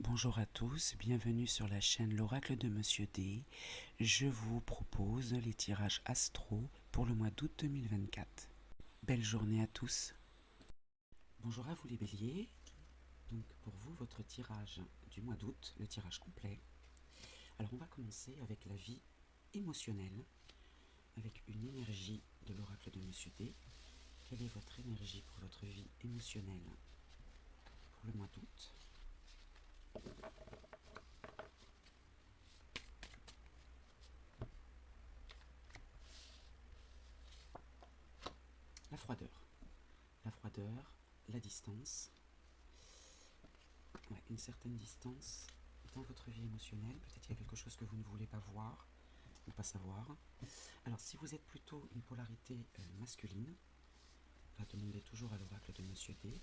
Bonjour à tous, bienvenue sur la chaîne L'Oracle de Monsieur D. Je vous propose les tirages astro pour le mois d'août 2024. Belle journée à tous. Bonjour à vous les béliers. Donc pour vous, votre tirage du mois d'août, le tirage complet. Alors on va commencer avec la vie émotionnelle, avec une énergie de l'Oracle de Monsieur D. Quelle est votre énergie pour votre vie émotionnelle pour le mois d'août? La froideur, la distance, ouais, une certaine distance dans votre vie émotionnelle. Peut-être qu'il y a quelque chose que vous ne voulez pas voir ou pas savoir. Alors si vous êtes plutôt une polarité masculine, va demander toujours à l'oracle de Monsieur D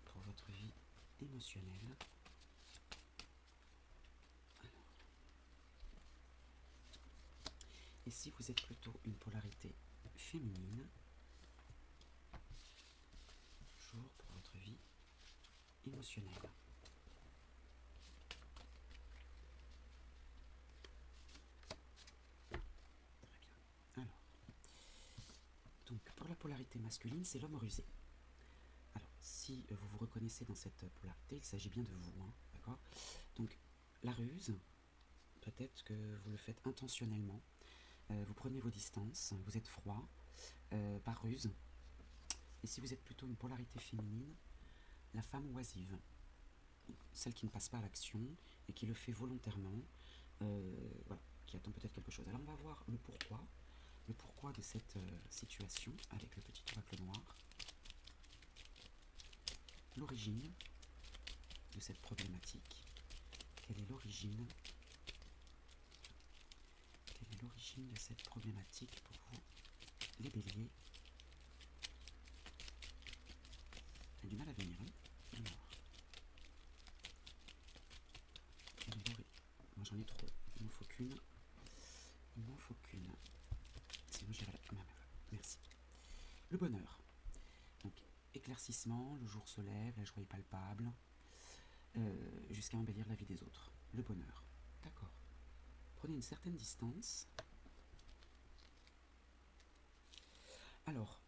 pour votre vie émotionnelle. Et si vous êtes plutôt une polarité féminine, toujours pour votre vie émotionnelle. Très bien. Alors, donc pour la polarité masculine, c'est l'homme rusé. Alors, si vous vous reconnaissez dans cette polarité, il s'agit bien de vous, hein, d'accord? Donc, la ruse, peut-être que vous le faites intentionnellement. Vous prenez vos distances, vous êtes froid, par ruse. Et si vous êtes plutôt une polarité féminine, la femme oisive, celle qui ne passe pas à l'action et qui le fait volontairement, voilà, qui attend peut-être quelque chose. Alors on va voir le pourquoi de cette situation avec le petit oracle noir, l'origine de cette problématique. Quelle est l'origine de cette problématique pour vous, les béliers? Il y a du mal à venir, hein. Alors, moi j'en ai trop, il m'en faut qu'une. Sinon j'irai là. Ah, merci. Le bonheur. Donc, éclaircissement, le jour se lève, la joie est palpable, jusqu'à embellir la vie des autres. Le bonheur. D'accord. Prenez une certaine distance. Alors,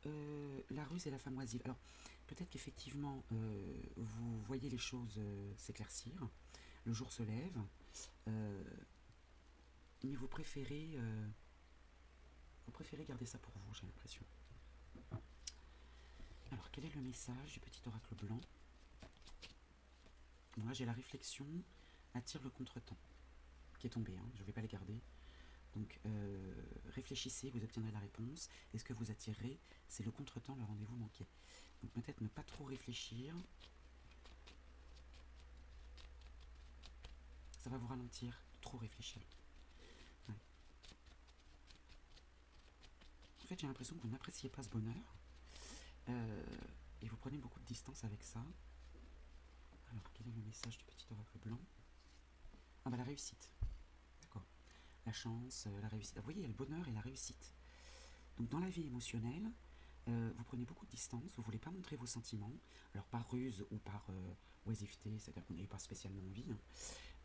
la ruse et la femme oisive. Alors, peut-être qu'effectivement, vous voyez les choses s'éclaircir, le jour se lève, mais vous préférez garder ça pour vous, j'ai l'impression. Alors, quel est le message du petit oracle blanc? Moi, j'ai la réflexion attire le contretemps, qui est tombé, hein, je ne vais pas les garder. Donc, réfléchissez, vous obtiendrez la réponse. Et ce que vous attirez, c'est le contretemps, le rendez-vous manqué. Donc, peut-être ne pas trop réfléchir. Ça va vous ralentir de trop réfléchir. Ouais. En fait, j'ai l'impression que vous n'appréciez pas ce bonheur. Et vous prenez beaucoup de distance avec ça. Alors, quel est le message du petit oracle blanc? Ah bah la réussite. D'accord. La chance, la réussite. Vous voyez, il y a le bonheur et la réussite. Donc dans la vie émotionnelle, vous prenez beaucoup de distance, vous ne voulez pas montrer vos sentiments, alors par ruse ou par oisiveté, c'est-à-dire que vous n'avez pas spécialement envie, hein,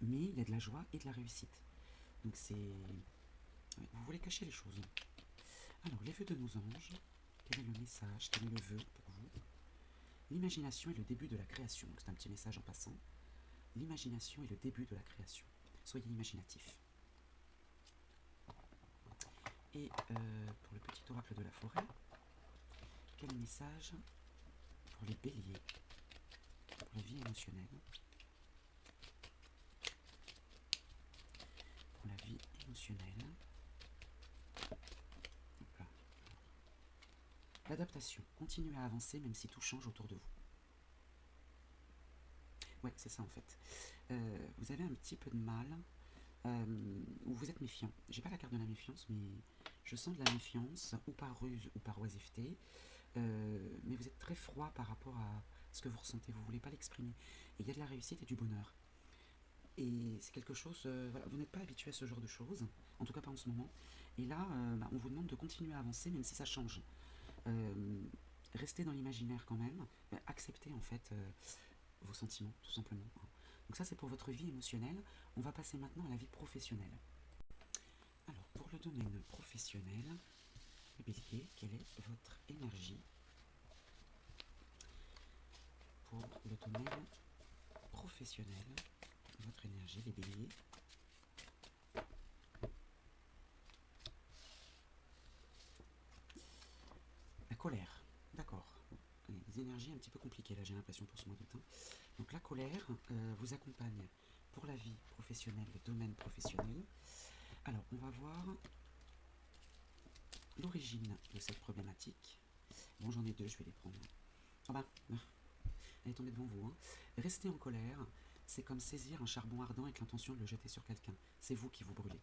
mais il y a de la joie et de la réussite. Donc c'est... Ouais, vous voulez cacher les choses. Alors, les vœux de nos anges, quel est le message, quel est le vœu pour vous? L'imagination est le début de la création. C'est un petit message en passant. L'imagination est le début de la création. Soyez imaginatifs. Et pour le petit oracle de la forêt, quel message pour les béliers, pour la vie émotionnelle, pour la vie émotionnelle. Voilà. L'adaptation. Continuez à avancer même si tout change autour de vous. Ouais, c'est ça en fait. Vous avez un petit peu de mal, ou vous êtes méfiant. J'ai pas la carte de la méfiance, mais je sens de la méfiance, ou par ruse ou par oisiveté. Mais vous êtes très froid par rapport à ce que vous ressentez. Vous voulez pas l'exprimer. Et il y a de la réussite et du bonheur. Et c'est quelque chose, voilà, vous n'êtes pas habitué à ce genre de choses, en tout cas pas en ce moment. Et là, on vous demande de continuer à avancer même si ça change. Restez dans l'imaginaire quand même, acceptez en fait vos sentiments, tout simplement. Donc ça, c'est pour votre vie émotionnelle. On va passer maintenant à la vie professionnelle. Alors, pour le domaine professionnel, les béliers, quelle est votre énergie pour le domaine professionnel? Votre énergie, les béliers. La colère, d'accord. Des énergies un petit peu compliquées là, j'ai l'impression, pour ce mois d'août. Donc la colère vous accompagne pour la vie professionnelle, le domaine professionnel. Alors, on va voir l'origine de cette problématique. Bon, j'en ai deux, je vais les prendre. Oh bah, elle est tombée devant vous. Rester en colère, c'est comme saisir un charbon ardent avec l'intention de le jeter sur quelqu'un. C'est vous qui vous brûlez.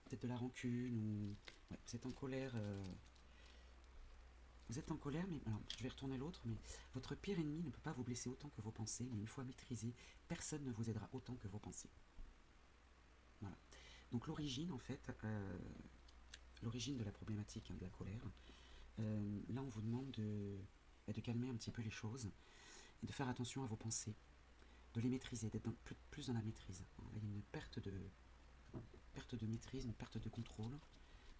Peut-être de la rancune ou... Ouais, vous êtes en colère... Vous êtes en colère, mais alors, je vais retourner l'autre, mais votre pire ennemi ne peut pas vous blesser autant que vos pensées, mais une fois maîtrisé, personne ne vous aidera autant que vos pensées. Voilà. Donc l'origine, en fait, l'origine de la problématique de la colère, là on vous demande de calmer un petit peu les choses, et de faire attention à vos pensées, de les maîtriser, d'être plus dans la maîtrise. Là, il y a une perte de maîtrise, une perte de contrôle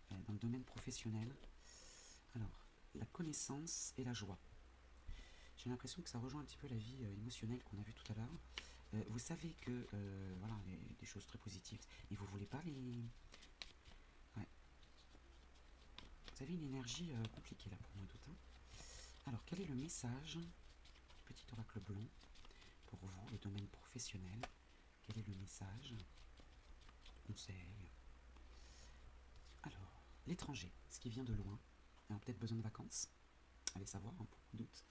dans le domaine professionnel. Alors, la connaissance et la joie. J'ai l'impression que ça rejoint un petit peu la vie émotionnelle qu'on a vue tout à l'heure. Vous savez que, voilà, des choses très positives, mais vous voulez pas les... Ouais. Vous avez une énergie compliquée là pour moi d'août. Alors, quel est le message, petit oracle blanc, pour vous, le domaine professionnel? Quel est le message? Conseil. Alors, l'étranger, ce qui vient de loin, a peut-être besoin de vacances. Allez savoir, pour doute.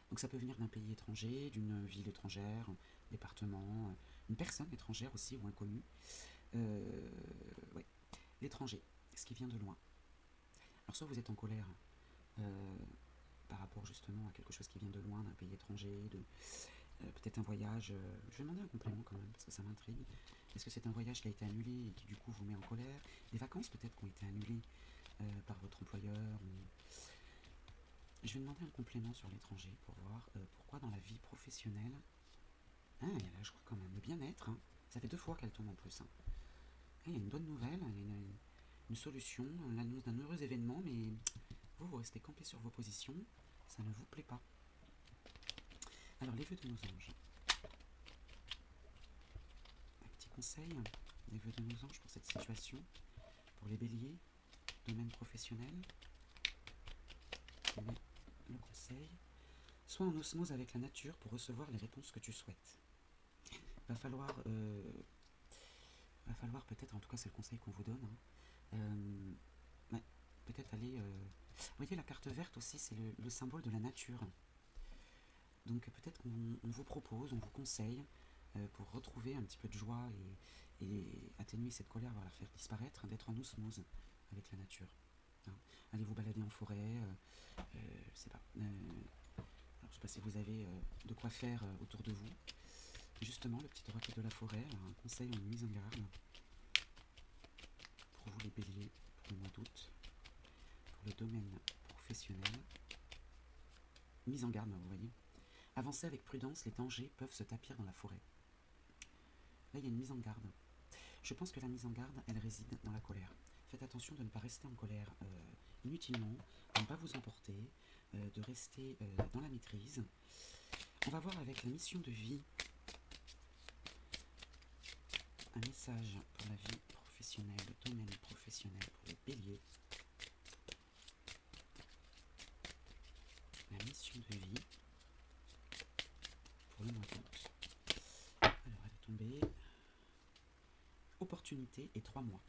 Donc ça peut venir d'un pays étranger, d'une ville étrangère, un département, une personne étrangère aussi ou inconnue. Ouais. L'étranger, ce qui vient de loin. Alors soit vous êtes en colère par rapport justement à quelque chose qui vient de loin, d'un pays étranger, de peut-être un voyage. Je vais demander un complément quand même parce que ça m'intrigue. Est-ce que c'est un voyage qui a été annulé et qui du coup vous met en colère? Des vacances peut-être qui ont été annulées par votre employeur ou... Je vais demander un complément sur l'étranger pour voir pourquoi dans la vie professionnelle... Ah, il y a la joie quand même, le bien-être. Ça fait 2 fois qu'elle tombe en plus. Il y a une bonne nouvelle, il y a une solution, l'annonce d'un heureux événement, mais vous restez campé sur vos positions, ça ne vous plaît pas. Alors, les vœux de nos anges. Un petit conseil, les vœux de nos anges pour cette situation, pour les béliers, domaine professionnel. Le conseil. Sois en osmose avec la nature pour recevoir les réponses que tu souhaites. Va falloir peut-être, en tout cas c'est le conseil qu'on vous donne, ouais, peut-être aller... Vous voyez, la carte verte aussi, c'est le symbole de la nature. Donc peut-être qu'on vous propose, on vous conseille, pour retrouver un petit peu de joie et atténuer cette colère, voire la faire disparaître, d'être en osmose avec la nature. Allez vous balader en forêt, je sais pas. Alors, je sais pas si vous avez de quoi faire autour de vous. Justement, le petit oracle de la forêt, un conseil, une mise en garde pour vous les béliers, pour le mois d'août, pour le domaine professionnel. Mise en garde, vous voyez. Avancez avec prudence, les dangers peuvent se tapir dans la forêt. Là, il y a une mise en garde. Je pense que la mise en garde, elle réside dans la colère. Faites attention de ne pas rester en colère inutilement, de ne pas vous emporter, de rester dans la maîtrise. On va voir avec la mission de vie un message pour la vie professionnelle, le domaine professionnel pour les béliers. La mission de vie pour le mois d'août. Alors, elle est tombée. Opportunité et 3 mois.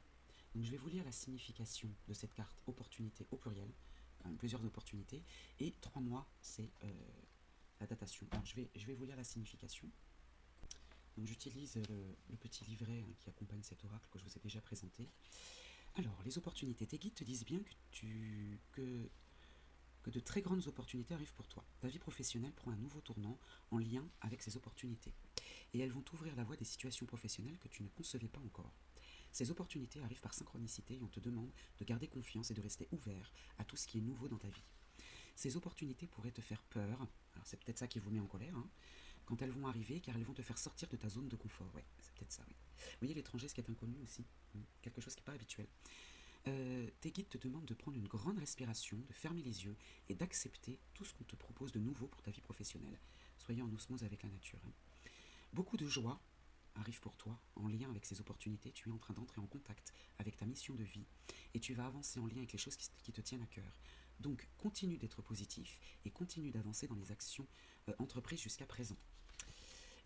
Donc, je vais vous lire la signification de cette carte opportunité au pluriel, plusieurs opportunités, et 3 mois, c'est la datation. Alors, je vais vous lire la signification. Donc, j'utilise le petit livret qui accompagne cet oracle que je vous ai déjà présenté. Alors, les opportunités. Tes guides te disent bien que de très grandes opportunités arrivent pour toi. Ta vie professionnelle prend un nouveau tournant en lien avec ces opportunités. Et elles vont t'ouvrir la voie des situations professionnelles que tu ne concevais pas encore. Ces opportunités arrivent par synchronicité et on te demande de garder confiance et de rester ouvert à tout ce qui est nouveau dans ta vie. Ces opportunités pourraient te faire peur, alors c'est peut-être ça qui vous met en colère, quand elles vont arriver, car elles vont te faire sortir de ta zone de confort. Ouais, c'est peut-être ça, oui. Vous voyez, l'étranger, ce qui est inconnu aussi, quelque chose qui n'est pas habituel. Tes guides te demandent de prendre une grande respiration, de fermer les yeux et d'accepter tout ce qu'on te propose de nouveau pour ta vie professionnelle. Soyez en osmose avec la nature. Beaucoup de joie arrive pour toi en lien avec ces opportunités. Tu es en train d'entrer en contact avec ta mission de vie et tu vas avancer en lien avec les choses qui te tiennent à cœur. Donc continue d'être positif et continue d'avancer dans les actions entreprises jusqu'à présent.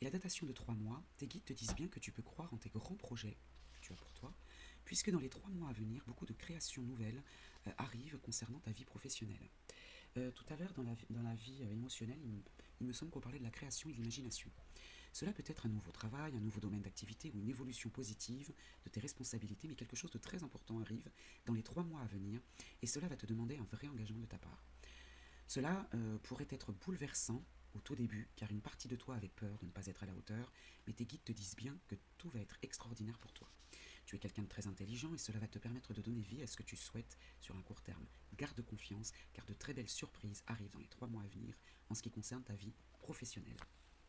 Et la datation de 3 mois, tes guides te disent bien que tu peux croire en tes grands projets que tu as pour toi, puisque dans les 3 mois à venir, beaucoup de créations nouvelles arrivent concernant ta vie professionnelle. Tout à l'heure, dans la vie émotionnelle, il me semble qu'on parlait de la création et de l'imagination. Cela peut être un nouveau travail, un nouveau domaine d'activité ou une évolution positive de tes responsabilités, mais quelque chose de très important arrive dans les 3 mois à venir, et cela va te demander un vrai engagement de ta part. Cela pourrait être bouleversant au tout début, car une partie de toi avait peur de ne pas être à la hauteur, mais tes guides te disent bien que tout va être extraordinaire pour toi. Tu es quelqu'un de très intelligent et cela va te permettre de donner vie à ce que tu souhaites sur un court terme. Garde confiance, car de très belles surprises arrivent dans les 3 mois à venir en ce qui concerne ta vie professionnelle.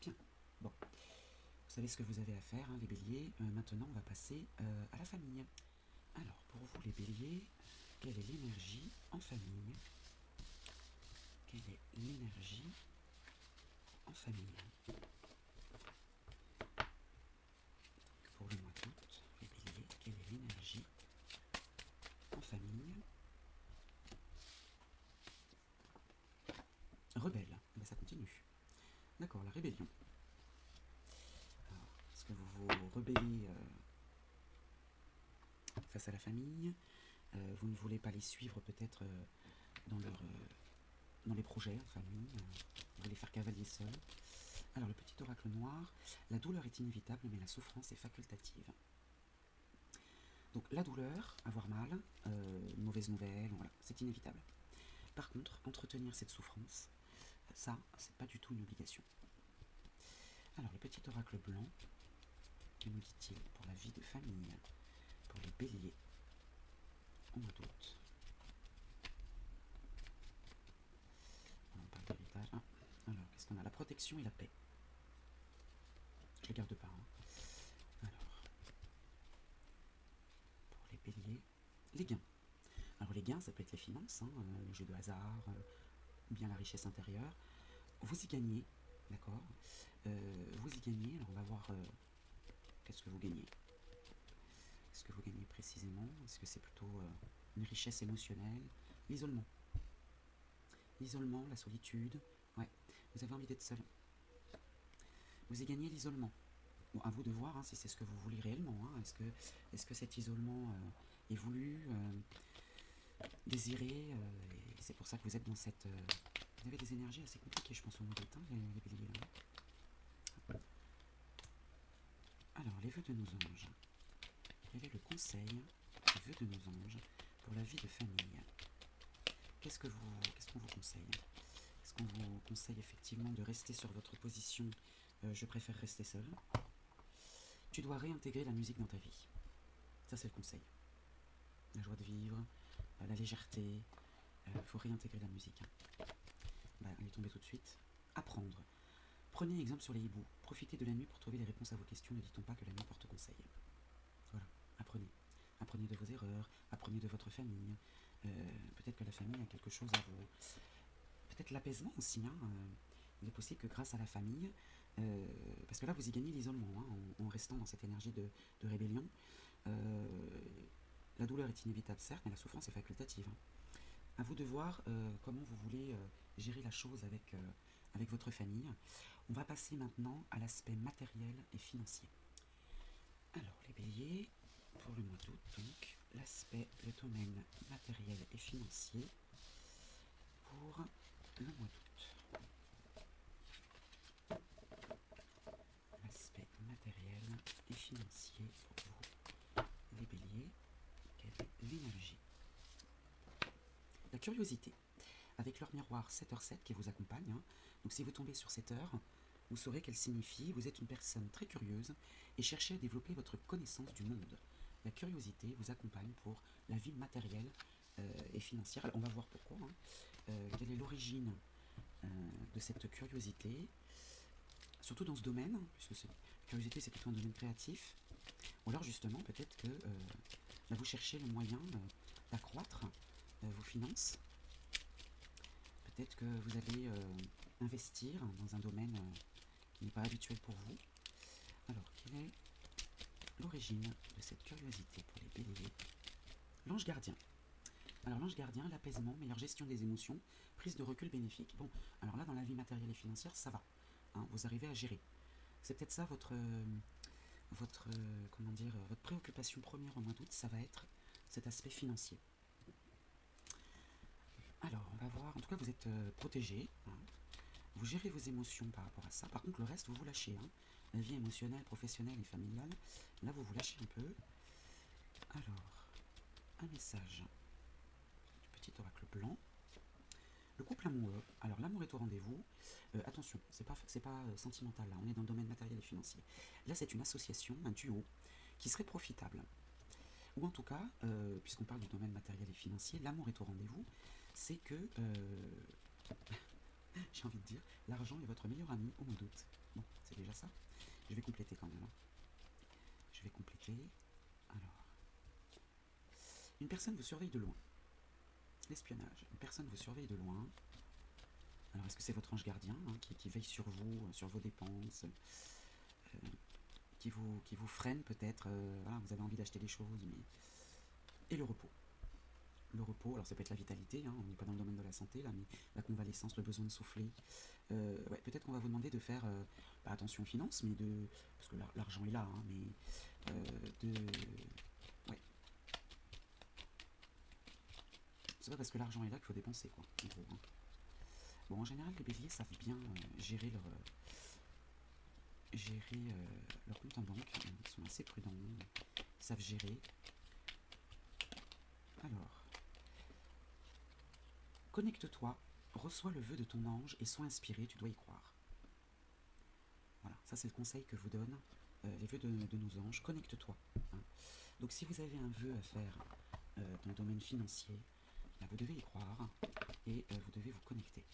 Bien, bon. Vous savez ce que vous avez à faire, hein, les béliers. Maintenant, on va passer à la famille. Alors, pour vous, les béliers, quelle est l'énergie en famille? Quelle est l'énergie en famille? Pour le mois d'août, les béliers, quelle est l'énergie en famille? Rebelle, ben, ça continue. D'accord, la rébellion. Alors, est-ce que vous vous rebellez face à la famille? Vous ne voulez pas les suivre peut-être dans les projets en famille? Vous voulez faire cavalier seul? Alors, le petit oracle noir, la douleur est inévitable, mais la souffrance est facultative. Donc, la douleur, avoir mal, une mauvaise nouvelle, voilà, c'est inévitable. Par contre, entretenir cette souffrance, ça, c'est pas du tout une obligation. Alors, le petit oracle blanc, que nous dit-il pour la vie de famille, pour les béliers, au mois d'août? On parle d'héritage. Ah, alors, qu'est-ce qu'on a? La protection et la paix. Je ne les garde pas. Hein. Alors, pour les béliers, les gains. Alors, les gains, ça peut être les finances, hein, les jeux de hasard, bien la richesse intérieure. Vous y gagnez, d'accord? Vous y gagnez. Alors, on va voir qu'est-ce que vous gagnez. Qu'est-ce que vous gagnez précisément? Est-ce que c'est plutôt une richesse émotionnelle? L'isolement. L'isolement, la solitude. Ouais, vous avez envie d'être seul. Vous y gagnez l'isolement. Bon, à vous de voir hein, si c'est ce que vous voulez réellement. Hein. Est-ce que cet isolement est voulu, désiré, et c'est pour ça que vous êtes dans cette... vous avez des énergies assez compliquées, je pense, au mois d'août, les béliers là. Alors, les vœux de nos anges. Quel est le conseil des vœux de nos anges pour la vie de famille? Qu'est-ce qu'on vous conseille? Est-ce qu'on vous conseille effectivement de rester sur votre position je préfère rester seul? Tu dois réintégrer la musique dans ta vie. Ça, c'est le conseil. La joie de vivre, la légèreté. Faut réintégrer la musique. Hein. Bah, elle est tombée tout de suite. Apprendre. Prenez exemple sur les hiboux. Profitez de la nuit pour trouver les réponses à vos questions. Ne dit-on pas que la nuit porte conseil? Voilà, apprenez. Apprenez de vos erreurs, apprenez de votre famille. Peut-être que la famille a quelque chose à vous... Peut-être l'apaisement aussi. Hein. Il est possible que grâce à la famille, parce que là vous y gagnez l'isolement, hein, en restant dans cette énergie de rébellion. La douleur est inévitable certes, mais la souffrance est facultative. Hein. À vous de voir comment vous voulez gérer la chose avec votre famille. On va passer maintenant à l'aspect matériel et financier. Alors les béliers, pour le mois d'août, donc, le domaine matériel et financier pour le mois d'août. L'aspect matériel et financier pour vous, les béliers, quelle est l'énergie? La curiosité, avec leur miroir 7h7 qui vous accompagne. Hein. Donc si vous tombez sur cette heure, vous saurez qu'elle signifie vous êtes une personne très curieuse et cherchez à développer votre connaissance du monde. La curiosité vous accompagne pour la vie matérielle et financière. Alors, on va voir pourquoi. Hein. Quelle est l'origine de cette curiosité? surtout dans ce domaine, puisque la curiosité c'est plutôt un domaine créatif, ou alors justement peut-être que vous cherchez le moyen d'accroître vos finances. Peut-être que vous allez investir dans un domaine qui n'est pas habituel pour vous. Alors, quelle est l'origine de cette curiosité pour les béliers? L'ange gardien. Alors l'ange gardien, l'apaisement, meilleure gestion des émotions, prise de recul bénéfique. Bon, alors là dans la vie matérielle et financière, ça va. Hein, vous arrivez à gérer. C'est peut-être ça votre préoccupation première au mois d'août, ça va être cet aspect financier. Alors, on va voir, en tout cas vous êtes protégé, hein. Vous gérez vos émotions par rapport à ça. Par contre, le reste, vous vous lâchez, hein. La vie émotionnelle, professionnelle et familiale, là vous vous lâchez un peu. Alors, un message du petit oracle blanc. Le couple amoureux. Alors l'amour est au rendez-vous. Attention, c'est pas sentimental là, on est dans le domaine matériel et financier. Là c'est une association, un duo, qui serait profitable. Ou en tout cas, puisqu'on parle du domaine matériel et financier, l'amour est au rendez-vous, c'est que, j'ai envie de dire, l'argent est votre meilleur ami au mois d'août. Bon, c'est déjà ça. Je vais compléter quand même. Hein. Je vais compléter. Alors, une personne vous surveille de loin. L'espionnage. Une personne vous surveille de loin. Alors, est-ce que c'est votre ange gardien hein, qui veille sur vous, sur vos dépenses, qui vous freine peut-être, voilà, vous avez envie d'acheter des choses, mais... Et le repos. Le repos, alors ça peut être la vitalité, hein, on n'est pas dans le domaine de la santé là, mais la convalescence, le besoin de souffler. Ouais, peut-être qu'on va vous demander de faire, pas attention aux finances, mais parce que l'argent est là, hein, mais ouais. C'est pas parce que l'argent est là qu'il faut dépenser, quoi, en gros. Hein. Bon, en général, les béliers savent bien gérer leur compte en banque, ils sont assez prudents, ils savent gérer. Alors, connecte-toi, reçois le vœu de ton ange et sois inspiré, tu dois y croire. Voilà, ça c'est le conseil que vous donne les vœux de nos anges, connecte-toi. Hein. Donc si vous avez un vœu à faire dans le domaine financier, là, vous devez y croire et vous devez vous connecter.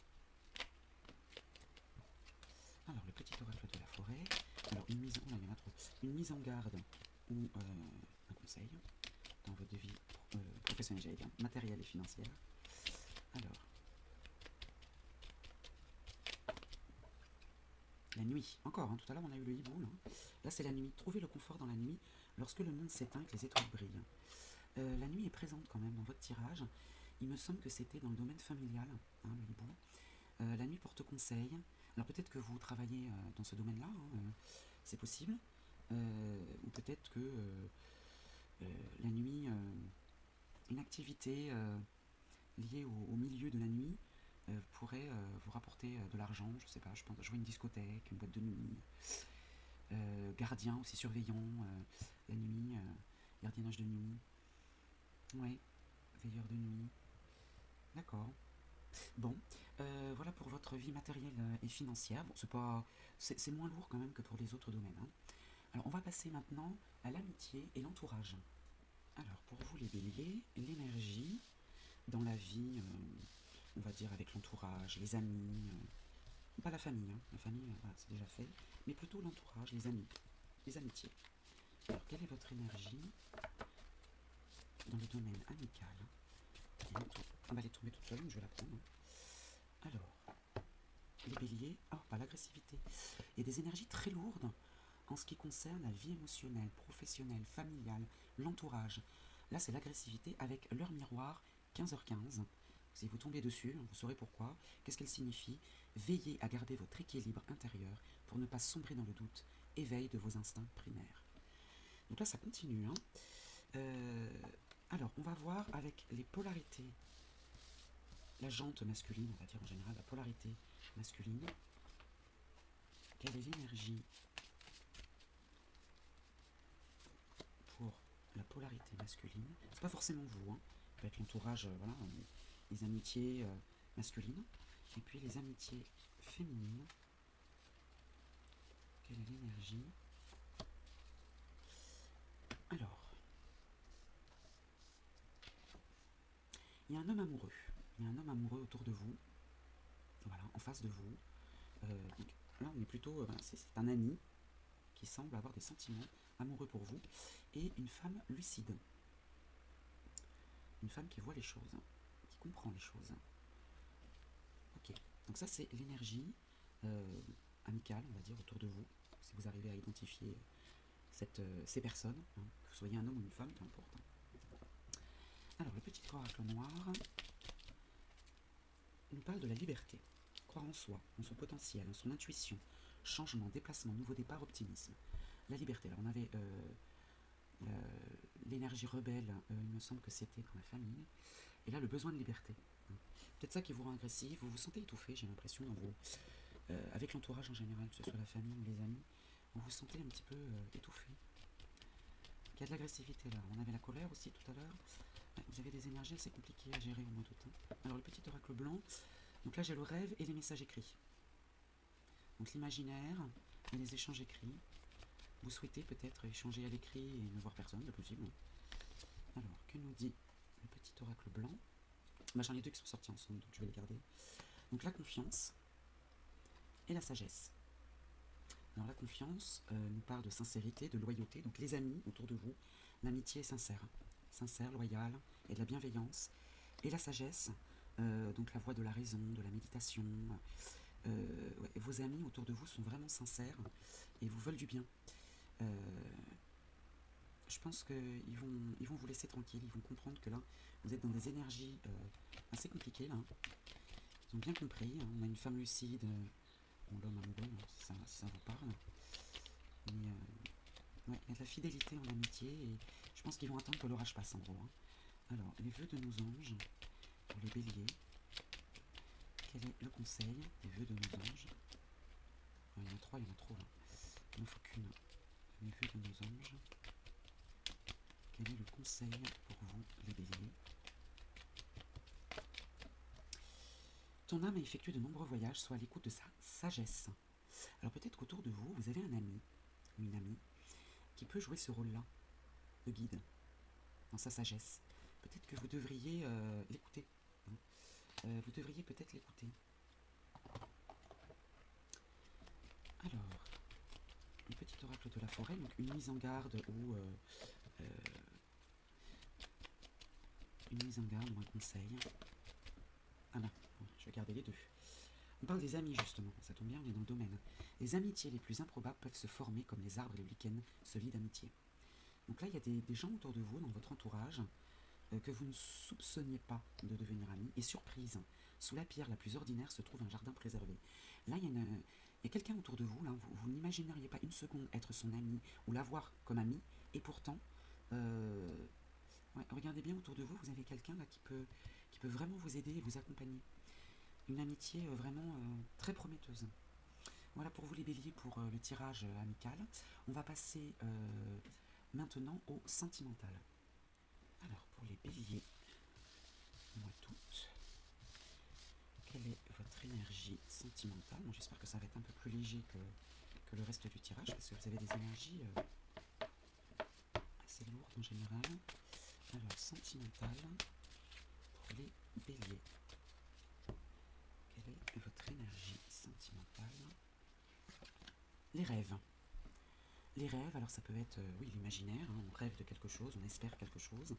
Alors le petit oracle de la forêt, alors une mise en garde ou un conseil dans votre vie professionnelle, j'allais dire, matérielle et financière. Alors, la nuit, encore, hein, tout à l'heure on a eu le hibou, là c'est la nuit. Trouvez le confort dans la nuit lorsque le monde s'éteint et que les étoiles brillent. La nuit est présente quand même dans votre tirage. Il me semble que c'était dans le domaine familial, hein, le hibou. La nuit porte conseil. Alors peut-être que vous travaillez dans ce domaine-là, hein, c'est possible. Ou peut-être que la nuit, une activité liée au milieu de la nuit pourrait vous rapporter de l'argent, je sais pas, je pense jouer une discothèque, une boîte de nuit, gardien aussi, surveillant la nuit, gardiennage de nuit, ouais, veilleur de nuit, d'accord. Bon, voilà pour votre vie matérielle et financière. Bon, c'est moins lourd quand même que pour les autres domaines. Hein. Alors, on va passer maintenant à l'amitié et l'entourage. Alors, pour vous les béliers, l'énergie dans la vie, on va dire avec l'entourage, les amis, pas la famille, hein. La famille, voilà, c'est déjà fait, mais plutôt l'entourage, les amis, les amitiés. Alors, quelle est votre énergie dans le domaine amical? On va les tomber toute seule, je vais la prendre. Alors, les béliers, pas l'agressivité. Il y a des énergies très lourdes en ce qui concerne la vie émotionnelle, professionnelle, familiale, l'entourage. Là, c'est l'agressivité avec l'heure miroir, 15h15. Si vous tombez dessus, vous saurez pourquoi. Qu'est-ce qu'elle signifie? Veillez à garder votre équilibre intérieur pour ne pas sombrer dans le doute. Éveil de vos instincts primaires. Donc là, ça continue. Hein. Alors, on va voir avec les polarités. La jante masculine, on va dire en général, la polarité masculine. Quelle est l'énergie pour la polarité masculine? C'est pas forcément vous, hein. Ça peut être l'entourage, voilà, les amitiés masculines. Et puis les amitiés féminines. Quelle est l'énergie? Alors, il y a un homme amoureux. Il y a un homme amoureux autour de vous. Voilà, en face de vous. Donc, là on est plutôt, c'est un ami qui semble avoir des sentiments amoureux pour vous, et une femme lucide. Une femme qui voit les choses, qui comprend les choses. Ok, donc ça c'est l'énergie amicale, on va dire, autour de vous, si vous arrivez à identifier ces personnes, hein, que vous soyez un homme ou une femme, peu importe. Alors le petit oracle noir nous parle de la liberté. Croire en soi, en son potentiel, en son intuition, changement, déplacement, nouveau départ, optimisme. La liberté, alors on avait l'énergie rebelle, il me semble que c'était dans la famille, et là le besoin de liberté. Peut-être ça qui vous rend agressif, vous vous sentez étouffé, j'ai l'impression, avec l'entourage en général, que ce soit la famille ou les amis, vous vous sentez un petit peu étouffé. Il y a de l'agressivité là, on avait la colère aussi tout à l'heure, vous avez des énergies assez compliquées à gérer au mois d'août. Alors le petit oracle blanc, donc là j'ai le rêve et les messages écrits. Donc l'imaginaire et les échanges écrits. Vous souhaitez peut-être échanger à l'écrit et ne voir personne, c'est possible. Alors, que nous dit le petit oracle blanc? J'en ai deux qui sont sortis ensemble, donc je vais les garder. Donc la confiance et la sagesse. Alors la confiance nous parle de sincérité, de loyauté, donc les amis autour de vous, l'amitié est sincère, loyale et de la bienveillance. Et la sagesse, donc la voie de la raison, de la méditation. Vos amis autour de vous sont vraiment sincères et vous veulent du bien. Je pense qu'ils vont vous laisser tranquille, ils vont comprendre que là, vous êtes dans des énergies assez compliquées. Là. Ils ont bien compris, hein. On a une femme lucide, l'homme amoureux, si ça vous parle. Mais ouais, il y a de la fidélité en amitié et je pense qu'ils vont attendre que l'orage passe en gros. Hein. Alors, les vœux de nos anges, pour les béliers, quel est le conseil des vœux de nos anges? Il y en a trois, il y en a trop là. Il ne faut qu'une. Les vœux de nos anges. Quel est le conseil pour vous, les béliers? Ton âme a effectué de nombreux voyages, soit à l'écoute de sa sagesse. Alors peut-être qu'autour de vous, vous avez un ami ou une amie qui peut jouer ce rôle-là, de guide, dans sa sagesse. Peut-être que vous devriez l'écouter. Hein. Vous devriez peut-être l'écouter. Alors, le petit oracle de la forêt, donc une mise en garde ou un conseil. Ah ben, je vais garder les deux. On parle des amis justement, ça tombe bien, on est dans le domaine. Les amitiés les plus improbables peuvent se former comme les arbres et le lichen se lient d'amitié. Donc là, il y a des gens autour de vous, dans votre entourage, que vous ne soupçonniez pas de devenir amis. Et surprise, sous la pierre la plus ordinaire se trouve un jardin préservé. Là, il y a quelqu'un autour de vous, là, vous n'imagineriez pas une seconde être son ami ou l'avoir comme ami, et pourtant, regardez bien autour de vous, vous avez quelqu'un là qui peut vraiment vous aider et vous accompagner. Une amitié vraiment très prometteuse. Voilà pour vous les béliers pour le tirage amical. On va passer maintenant au sentimental. Alors pour les béliers, mois d'août, quelle est votre énergie sentimentale? Bon, j'espère que ça va être un peu plus léger que le reste du tirage parce que vous avez des énergies assez lourdes en général. Alors sentimental pour les béliers. Quelle est votre énergie sentimentale? Les rêves. Les rêves, alors ça peut être, oui, l'imaginaire, hein, on rêve de quelque chose, on espère quelque chose.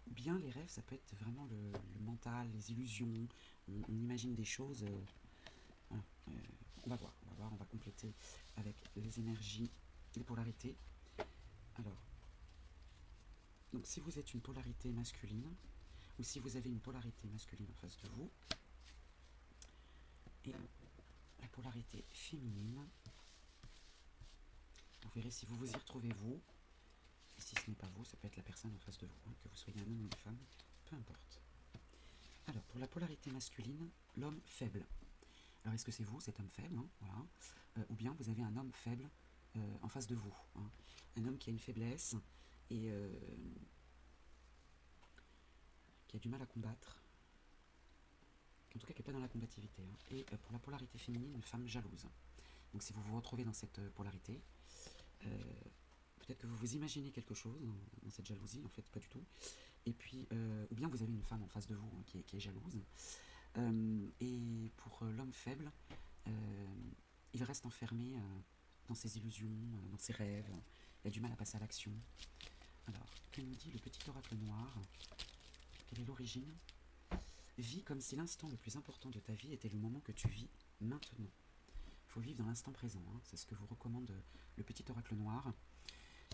Ou bien les rêves, ça peut être vraiment le mental, les illusions, on imagine des choses. Voilà, on va voir, on va compléter avec les énergies, les polarités. Alors, donc si vous êtes une polarité masculine, ou si vous avez une polarité masculine en face de vous, et la polarité féminine, vous verrez si vous vous y retrouvez vous, et si ce n'est pas vous, ça peut être la personne en face de vous, hein, que vous soyez un homme ou une femme, peu importe. Alors, pour la polarité masculine, l'homme faible. Alors, est-ce que c'est vous, cet homme faible, hein, voilà, ou bien vous avez un homme faible en face de vous, hein, un homme qui a une faiblesse et qui a du mal à combattre, en tout cas qui n'est pas dans la combativité. Hein. Et pour la polarité féminine, une femme jalouse. Donc, si vous vous retrouvez dans cette polarité, peut-être que vous vous imaginez quelque chose dans cette jalousie, en fait, pas du tout. Et puis, ou bien vous avez une femme en face de vous hein, qui est jalouse. Et pour l'homme faible, il reste enfermé dans ses illusions, dans ses rêves, il a du mal à passer à l'action. Alors, que nous dit le petit oracle noir? Quelle est l'origine? Vis comme si l'instant le plus important de ta vie était le moment que tu vis maintenant. Il faut vivre dans l'instant présent, hein. C'est ce que vous recommande le petit oracle noir.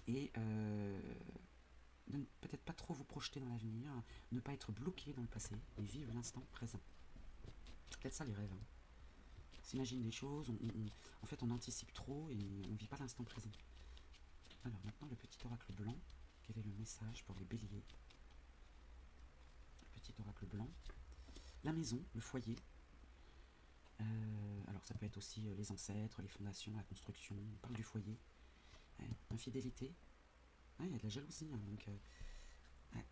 Et de ne peut-être pas trop vous projeter dans l'avenir, ne pas être bloqué dans le passé, et vivre l'instant présent. C'est peut-être ça les rêves. Hein. On s'imagine des choses, en fait on anticipe trop et on ne vit pas l'instant présent. Alors maintenant le petit oracle blanc, quel est le message pour les béliers? Le petit oracle blanc. La maison, le foyer. Alors ça peut être aussi les ancêtres, les fondations, la construction, on parle du foyer. Ouais, infidélité. Ouais, il y a de la jalousie, hein, donc ouais.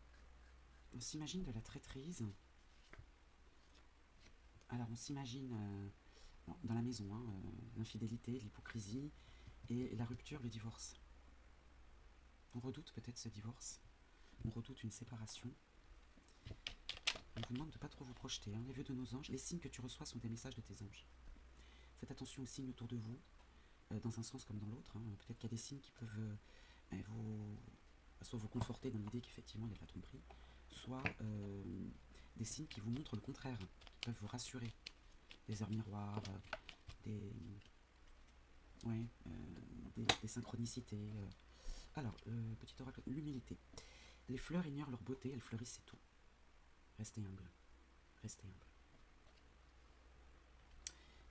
On s'imagine de la traîtrise. Alors on s'imagine dans la maison, hein, l'infidélité, l'hypocrisie et la rupture, le divorce. On redoute peut-être ce divorce, on redoute une séparation. On vous demande de ne pas trop vous projeter. Hein. Les vœux de nos anges, les signes que tu reçois sont des messages de tes anges. Faites attention aux signes autour de vous, dans un sens comme dans l'autre. Hein. Peut-être qu'il y a des signes qui peuvent soit vous conforter dans l'idée qu'effectivement il y a de la tromperie, soit des signes qui vous montrent le contraire, qui peuvent vous rassurer. Des heures miroirs, des synchronicités. Alors, petit oracle, l'humilité. Les fleurs ignorent leur beauté, elles fleurissent, c'est tout. Restez humble. Restez humble.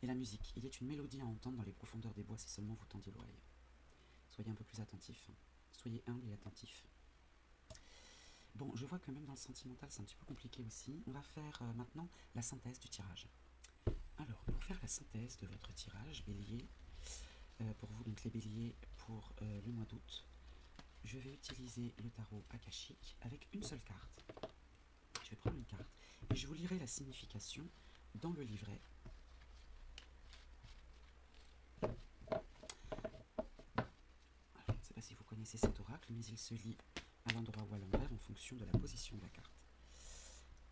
Et la musique. Il est une mélodie à entendre dans les profondeurs des bois si seulement vous tendiez l'oreille. Soyez un peu plus attentif. Soyez humble et attentif. Bon, je vois que même dans le sentimental, c'est un petit peu compliqué aussi. On va faire maintenant la synthèse du tirage. Alors, pour faire la synthèse de votre tirage, bélier, pour vous, donc les béliers, pour le mois d'août, je vais utiliser le tarot akashique avec une seule carte. Je vais prendre une carte et je vous lirai la signification dans le livret. Alors, je ne sais pas si vous connaissez cet oracle, mais il se lit à l'endroit ou à l'envers en fonction de la position de la carte.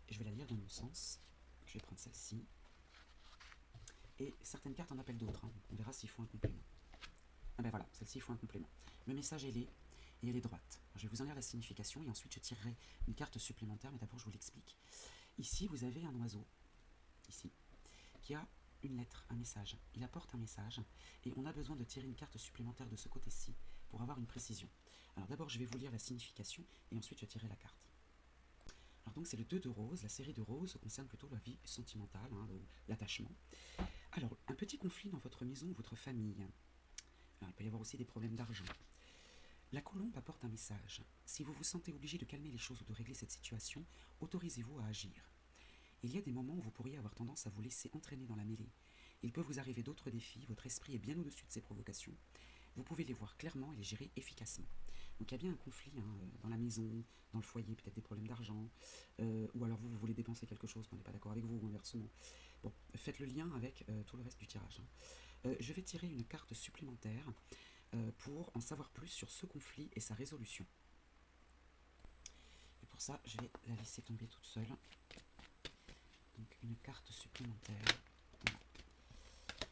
Et je vais la lire dans mon sens. Je vais prendre celle-ci. Et certaines cartes en appellent d'autres. Hein. On verra s'il faut un complément. Ah ben voilà, celle-ci, il faut un complément. Le message, elle est, et elle est droite. Alors, je vais vous en lire la signification et ensuite je tirerai une carte supplémentaire, mais d'abord je vous l'explique. Ici, vous avez un oiseau, ici, qui a une lettre, un message. Il apporte un message et on a besoin de tirer une carte supplémentaire de ce côté-ci pour avoir une précision. Alors d'abord, je vais vous lire la signification et ensuite je tirerai la carte. Alors donc c'est le 2 de rose, la série de rose concerne plutôt la vie sentimentale, hein, l'attachement. Alors, un petit conflit dans votre maison ou votre famille. Alors, il peut y avoir aussi des problèmes d'argent. La colombe apporte un message. Si vous vous sentez obligé de calmer les choses ou de régler cette situation, autorisez-vous à agir. Il y a des moments où vous pourriez avoir tendance à vous laisser entraîner dans la mêlée. Il peut vous arriver d'autres défis, votre esprit est bien au-dessus de ces provocations. Vous pouvez les voir clairement et les gérer efficacement. Donc il y a bien un conflit hein, dans la maison, dans le foyer, peut-être des problèmes d'argent, ou alors vous voulez dépenser quelque chose, qu'on n'est pas d'accord avec vous, ou inversement. Bon, faites le lien avec tout le reste du tirage. Hein. Je vais tirer une carte supplémentaire pour en savoir plus sur ce conflit et sa résolution. Et pour ça, je vais la laisser tomber toute seule. Donc une carte supplémentaire. Voilà.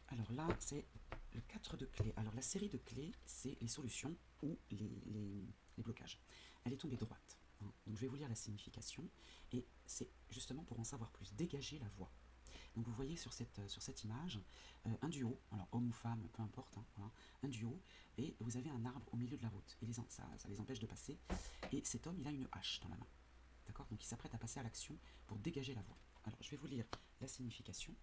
Alors là, c'est le 4 de clés. Alors la série de clés, c'est les solutions ou les blocages. Elle est tombée droite. Hein. Donc je vais vous lire la signification. Et c'est justement pour en savoir plus. Dégager la voie. Donc vous voyez sur cette image un duo, alors homme ou femme, peu importe, hein, voilà, un duo, et vous avez un arbre au milieu de la route, et ça les empêche de passer, et cet homme il a une hache dans la main, d'accord, donc il s'apprête à passer à l'action pour dégager la voie. Alors je vais vous lire la signification.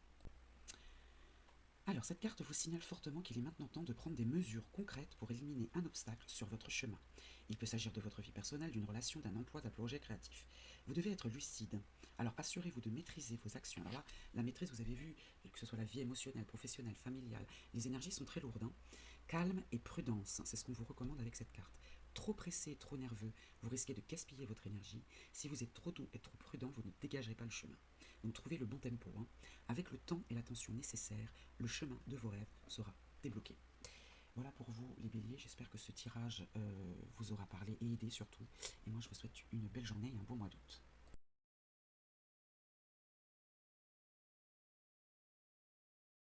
Alors cette carte vous signale fortement qu'il est maintenant temps de prendre des mesures concrètes pour éliminer un obstacle sur votre chemin. Il peut s'agir de votre vie personnelle, d'une relation, d'un emploi, d'un projet créatif. Vous devez être lucide. Alors assurez-vous de maîtriser vos actions. Alors là, la maîtrise, vous avez vu, que ce soit la vie émotionnelle, professionnelle, familiale, les énergies sont très lourdes. Hein. Calme et prudence, c'est ce qu'on vous recommande avec cette carte. Trop pressé, trop nerveux, vous risquez de gaspiller votre énergie. Si vous êtes trop doux et trop prudent, vous ne dégagerez pas le chemin. Donc trouvez le bon tempo. Hein. Avec le temps et l'attention nécessaires, le chemin de vos rêves sera débloqué. Voilà pour vous les béliers, j'espère que ce tirage vous aura parlé et aidé surtout. Et moi je vous souhaite une belle journée et un bon mois d'août.